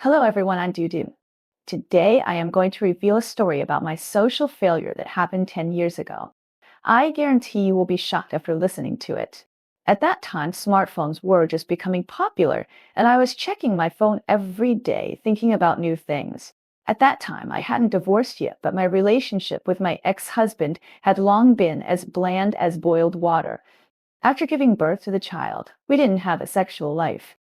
Hello everyone, I'm Dudu. Today I am going to reveal a story about my social failure that happened 10 years ago. I guarantee you will be shocked after listening to it. At that time, smartphones were just becoming popular, and I was checking my phone every day, thinking about new things. At that time, I hadn't divorced yet, but my relationship with my ex-husband had long been as bland as boiled water. After giving birth to the child, we didn't have a sexual life.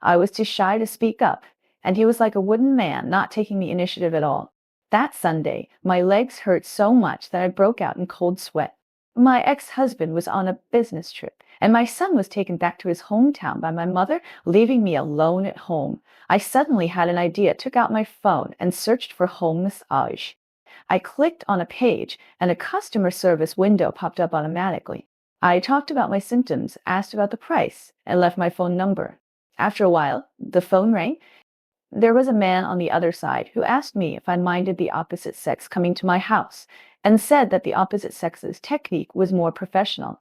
I was too shy to speak up, and he was like a wooden man, not taking the initiative at all. That Sunday, my legs hurt so much that I broke out in cold sweat. My ex-husband was on a business trip, and my son was taken back to his hometown by my mother, leaving me alone at home. I suddenly had an idea, took out my phone, and searched for home massage. I clicked on a page, and a customer service window popped up automatically. I talked about my symptoms, asked about the price, and left my phone number. After a while, the phone rang. There was a man on the other side who asked me if I minded the opposite sex coming to my house and said that the opposite sex's technique was more professional.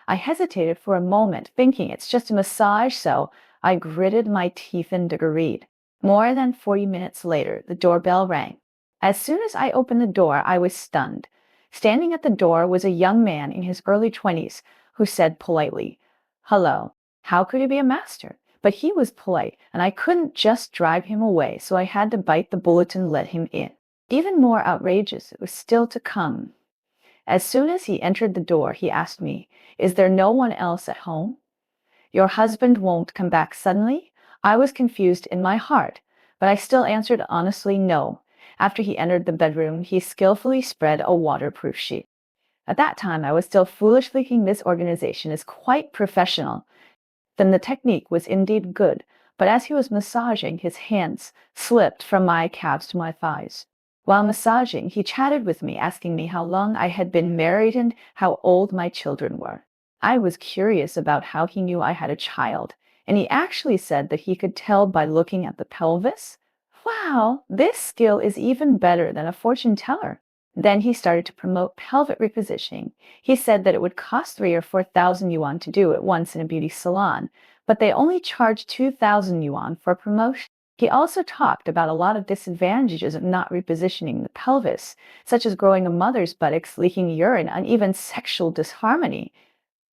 I hesitated for a moment, thinking it's just a massage, so I gritted my teeth and agreed. More than 40 minutes later, the doorbell rang. As soon as I opened the door, I was stunned. Standing at the door was a young man in his early 20s who said politely, "Hello, how could you be a master?" But he was polite, and I couldn't just drive him away, so I had to bite the bullet and let him in. Even more outrageous, it was still to come. As soon as he entered the door, he asked me, "Is there no one else at home? Your husband won't come back suddenly?" I was confused in my heart, but I still answered honestly, no. After he entered the bedroom, he skillfully spread a waterproof sheet. At that time, I was still foolishly thinking this organization is quite professional. Then the technique was indeed good, but as he was massaging, his hands slipped from my calves to my thighs. While massaging, he chatted with me, asking me how long I had been married and how old my children were. I was curious about how he knew I had a child, and he actually said that he could tell by looking at the pelvis. Wow, this skill is even better than a fortune teller. Then he started to promote pelvic repositioning. He said that it would cost 3 or 4,000 yuan to do it once in a beauty salon, but they only charge 2,000 yuan for promotion. He also talked about a lot of disadvantages of not repositioning the pelvis, such as growing a mother's buttocks, leaking urine, and even sexual disharmony.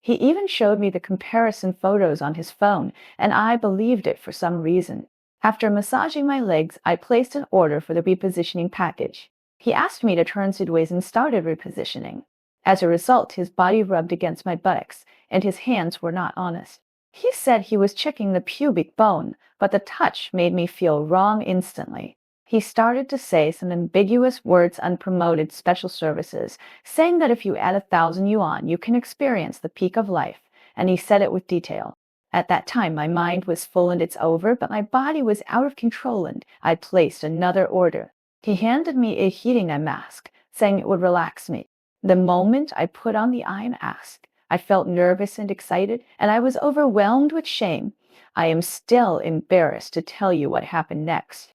He even showed me the comparison photos on his phone, and I believed it for some reason. After massaging my legs, I placed an order for the repositioning package. He asked me to turn sideways and started repositioning. As a result, his body rubbed against my buttocks, and his hands were not honest. He said he was checking the pubic bone, but the touch made me feel wrong instantly. He started to say some ambiguous words, unpromoted special services, saying that if you add 1,000 yuan, you can experience the peak of life, and he said it with detail. At that time, my mind was full and it's over, but my body was out of control and I placed another order. He handed me a heating eye mask, saying it would relax me. The moment I put on the eye mask, I felt nervous and excited, and I was overwhelmed with shame. I am still embarrassed to tell you what happened next.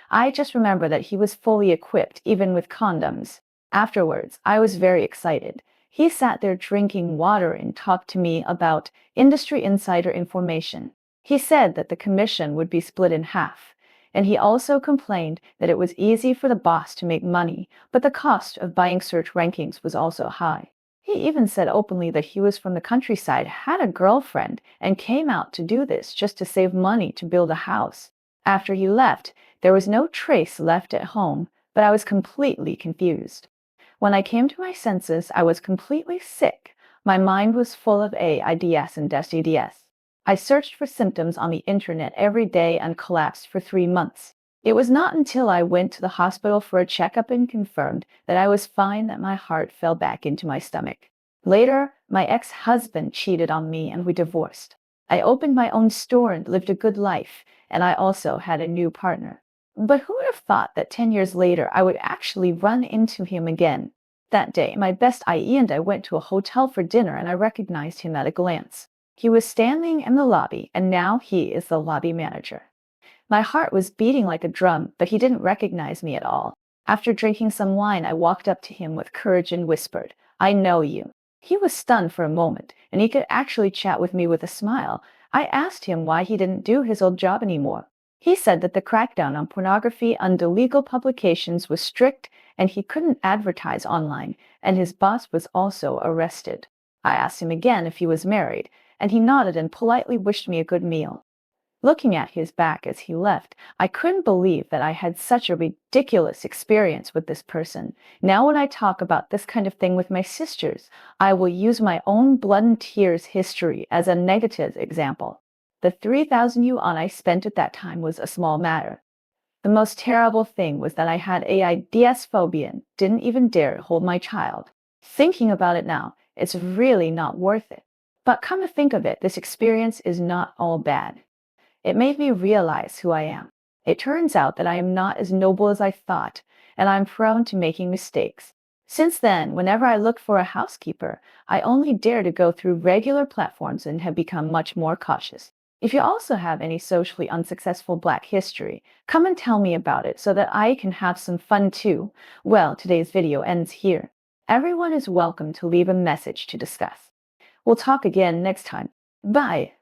I just remember that he was fully equipped, even with condoms. Afterwards, I was very excited. He sat there drinking water and talked to me about industry insider information. He said that the commission would be split in half. And he also complained that it was easy for the boss to make money, but the cost of buying search rankings was also high. He even said openly that he was from the countryside, had a girlfriend, and came out to do this just to save money to build a house. After he left, there was no trace left at home, but I was completely confused. When I came to my senses, I was completely sick. My mind was full of AIDS and STDs. I searched for symptoms on the internet every day and collapsed for 3 months. It was not until I went to the hospital for a checkup and confirmed that I was fine that my heart fell back into my stomach. Later, my ex-husband cheated on me and we divorced. I opened my own store and lived a good life, and I also had a new partner. But who would have thought that 10 years later I would actually run into him again? That day, my best IE and I went to a hotel for dinner and I recognized him at a glance. He was standing in the lobby, and now he is the lobby manager. My heart was beating like a drum, but he didn't recognize me at all. After drinking some wine, I walked up to him with courage and whispered, "I know you." He was stunned for a moment, and he could actually chat with me with a smile. I asked him why he didn't do his old job anymore. He said that the crackdown on pornography and illegal publications was strict and he couldn't advertise online, and his boss was also arrested. I asked him again if he was married, and he nodded and politely wished me a good meal. Looking at his back as he left, I couldn't believe that I had such a ridiculous experience with this person. Now, when I talk about this kind of thing with my sisters, I will use my own blood and tears history as a negative example. The 3,000 yuan I spent at that time was a small matter. The most terrible thing was that I had AIDS phobia and didn't even dare hold my child. Thinking about it now, it's really not worth it. But come to think of it, this experience is not all bad. It made me realize who I am. It turns out that I am not as noble as I thought, and I'm prone to making mistakes. Since then, whenever I look for a housekeeper, I only dare to go through regular platforms and have become much more cautious. If you also have any socially unsuccessful Black history, come and tell me about it so that I can have some fun too. Well, today's video ends here. Everyone is welcome to leave a message to discuss. We'll talk again next time. Bye.